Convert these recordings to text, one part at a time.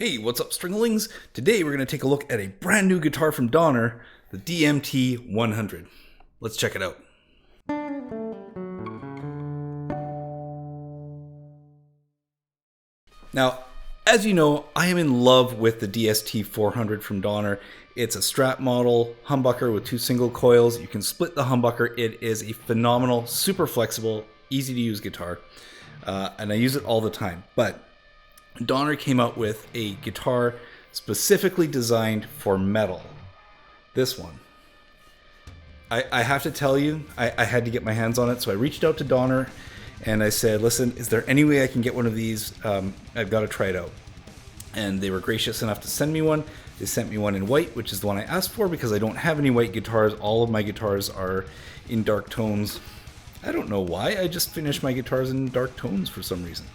Hey, what's up, Stringlings? Today we're going to take a look at a brand new guitar from Donner, the DMT-100. Let's check it out. Now, as you know, I am in love with the DST-400 from Donner. It's a strap model humbucker with two single coils. You can split the humbucker. It is a phenomenal, super flexible, easy to use guitar. And I use it all the time. But Donner came out with a guitar specifically designed for metal. This one. I have to tell you, I had to get my hands on it, so I reached out to Donner and I said, listen, is there any way I can get one of these? I've got to try it out. And they were gracious enough to send me one. They sent me one in white, which is the one I asked for because I don't have any white guitars. All of my guitars are in dark tones. I don't know why, I just finish my guitars in dark tones for some reason.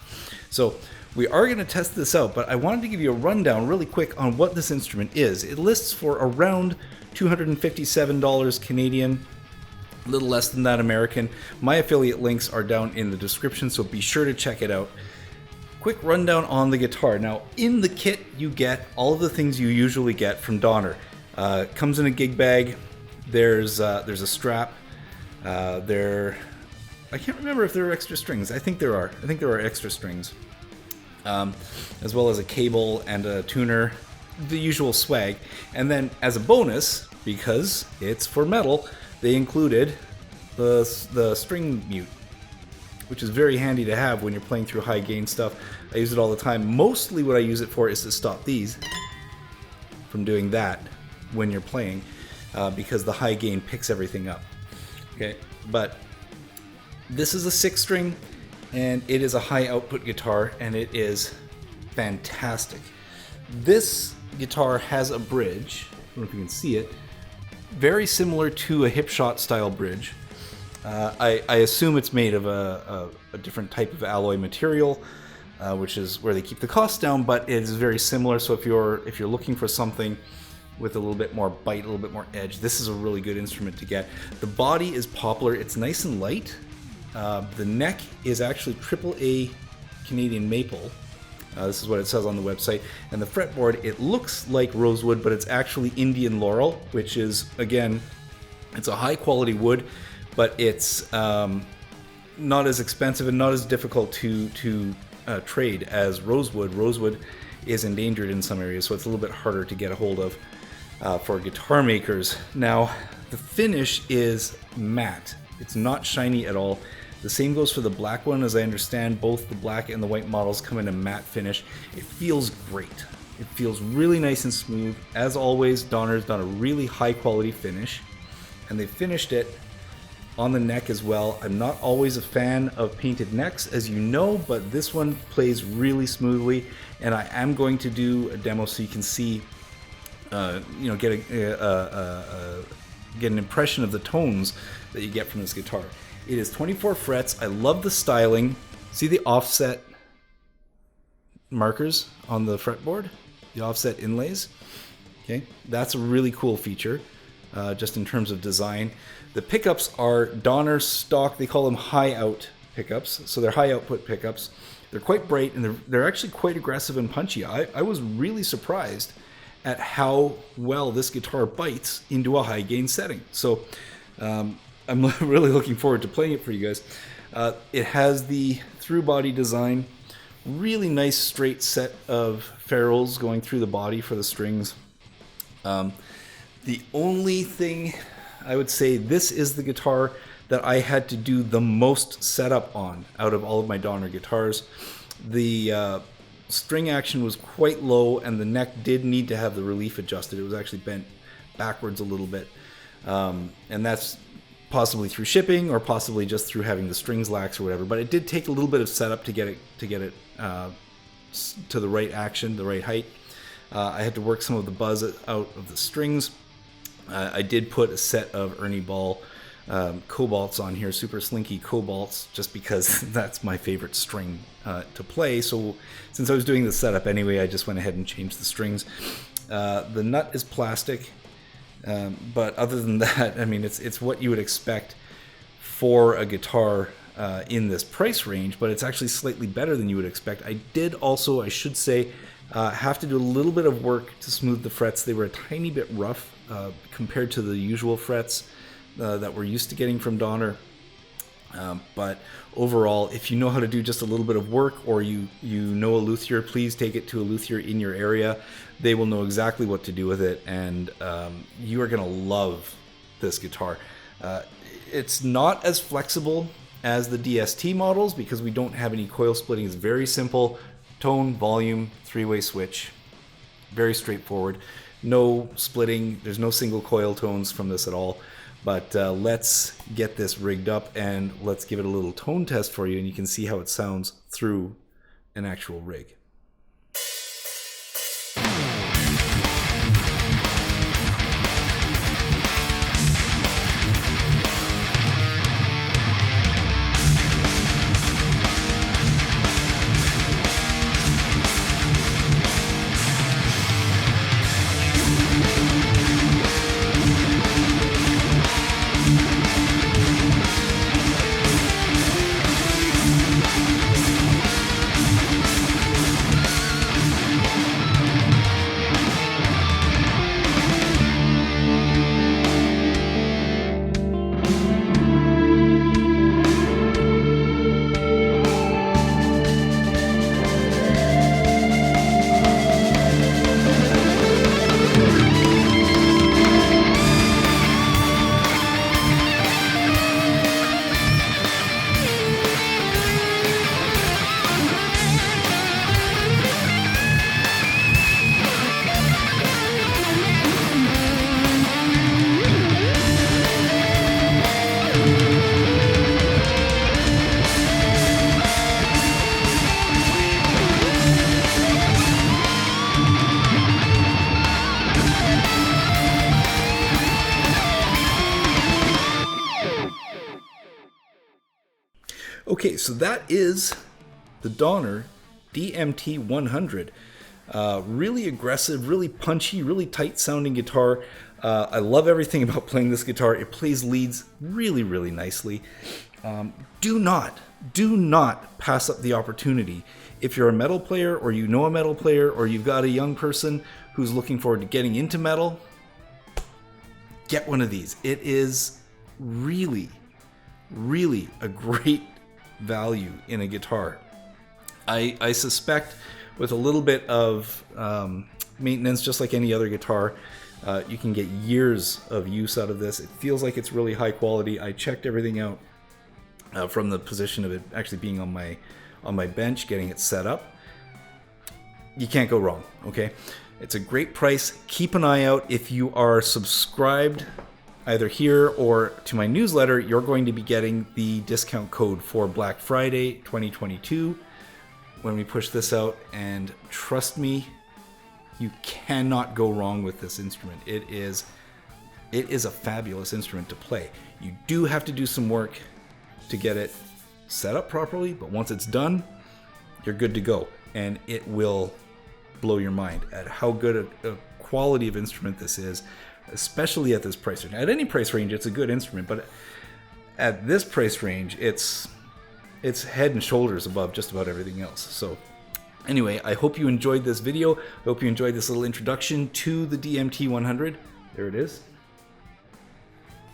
So we are going to test this out, but I wanted to give you a rundown really quick on what this instrument is. It lists for around $257 Canadian, a little less than that American. My affiliate links are down in the description, so be sure to check it out. Quick rundown on the guitar. Now, in the kit, you get all of the things you usually get from Donner. Comes in a gig bag. There's a strap. I can't remember if there are extra strings. I think there are. I think there are extra strings. As well as a cable and a tuner, the usual swag. And then as a bonus, because it's for metal, they included the string mute, which is very handy to have when you're playing through high gain stuff. I use it all the time. Mostly what I use it for is to stop these from doing that when you're playing, because the high gain picks everything up. Okay, but this is a 6-string, and it is a high output guitar, and it is fantastic. This guitar has a bridge, I don't know if you can see it, very similar to a Hipshot-style bridge. I assume it's made of a different type of alloy material, which is where they keep the cost down, but it is very similar. So if you're looking for something with a little bit more bite, a little bit more edge, this is a really good instrument to get. The body is poplar. It's nice and light. The neck is actually AAA Canadian maple. This is what it says on the website. And the fretboard, it looks like rosewood, but it's actually Indian laurel, which is, again, it's a high quality wood, but it's not as expensive and not as difficult to trade as rosewood. Rosewood is endangered in some areas, so it's a little bit harder to get a hold of for guitar makers. Now, the finish is matte. It's not shiny at all. The same goes for the black one. As I understand, both the black and the white models come in a matte finish. It feels great. It feels really nice and smooth. As always, Donner's done a really high quality finish, and they finished it on the neck as well. I'm not always a fan of painted necks, as you know, but this one plays really smoothly, and I am going to do a demo so you can see, get an impression of the tones that you get from this guitar. It is 24 frets. I love the styling. See the offset markers on the fretboard? The offset inlays? Okay, that's a really cool feature, just in terms of design. The pickups are Donner stock. They call them high out pickups. So they're high output pickups. They're quite bright, and they're actually quite aggressive and punchy. I was really surprised at how well this guitar bites into a high gain setting. So I'm really looking forward to playing it for you guys. It has the through body design, really nice straight set of ferrules going through the body for the strings. The only thing I would say, this is the guitar that I had to do the most setup on out of all of my Donner guitars. The string action was quite low, and the neck did need to have the relief adjusted. It was actually bent backwards a little bit, and that's possibly through shipping or possibly just through having the strings lax or whatever. But it did take a little bit of setup to get it to the right action, the right height. I had to work some of the buzz out of the strings. I did put a set of Ernie Ball cobalts on here, super slinky cobalts, just because that's my favorite string to play. So since I was doing the setup anyway, I just went ahead and changed the strings. The nut is plastic, but other than that, I mean, it's what you would expect for a guitar in this price range, but it's actually slightly better than you would expect. I did also, I should say, Have to do a little bit of work to smooth the frets. They were a tiny bit rough compared to the usual frets that we're used to getting from Donner. But overall, if you know how to do just a little bit of work, or you know a luthier, please take it to a luthier in your area. They will know exactly what to do with it, and you are going to love this guitar. It's not as flexible as the DST models because we don't have any coil splitting. It's very simple. Tone, volume, three-way switch. Very straightforward. No splitting. There's no single coil tones from this at all. But let's get this rigged up and let's give it a little tone test for you, and you can see how it sounds through an actual rig. Okay, so that is the Donner DMT-100. Really aggressive, really punchy, really tight sounding guitar. I love everything about playing this guitar. It plays leads really, really nicely. Do not pass up the opportunity. If you're a metal player, or you know a metal player, or you've got a young person who's looking forward to getting into metal, get one of these. It is really, really a great value in a guitar. I suspect with a little bit of maintenance, just like any other guitar, you can get years of use out of this. It feels like it's really high quality. I checked everything out from the position of it actually being on my bench, getting it set up. You can't go wrong, okay? It's a great price. Keep an eye out. If you are subscribed either here or to my newsletter, you're going to be getting the discount code for Black Friday 2022 when we push this out, and trust me, you cannot go wrong with this instrument. It is a fabulous instrument to play. You do have to do some work to get it set up properly, but once it's done, you're good to go, and it will blow your mind at how good a quality of instrument this is, especially at this price range. At any price range, it's a good instrument, but at this price range, it's head and shoulders above just about everything else. So anyway, I hope you enjoyed this video. I hope you enjoyed this little introduction to the DMT-100. There it is.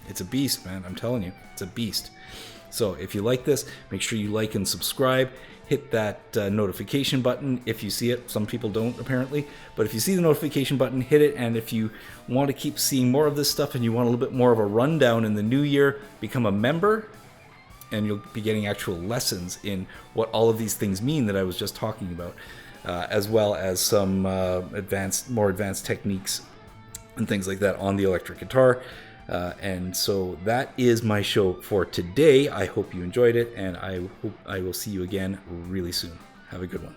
It's a beast, man. I'm telling you, it's a beast. So if you like this, make sure you like and subscribe. Hit that notification button if you see it. Some people don't, apparently. But if you see the notification button, hit it. And if you want to keep seeing more of this stuff and you want a little bit more of a rundown in the new year, become a member. And you'll be getting actual lessons in what all of these things mean that I was just talking about, as well as some more advanced techniques and things like that on the electric guitar. And so that is my show for today. I hope you enjoyed it, and I hope I will see you again really soon. Have a good one.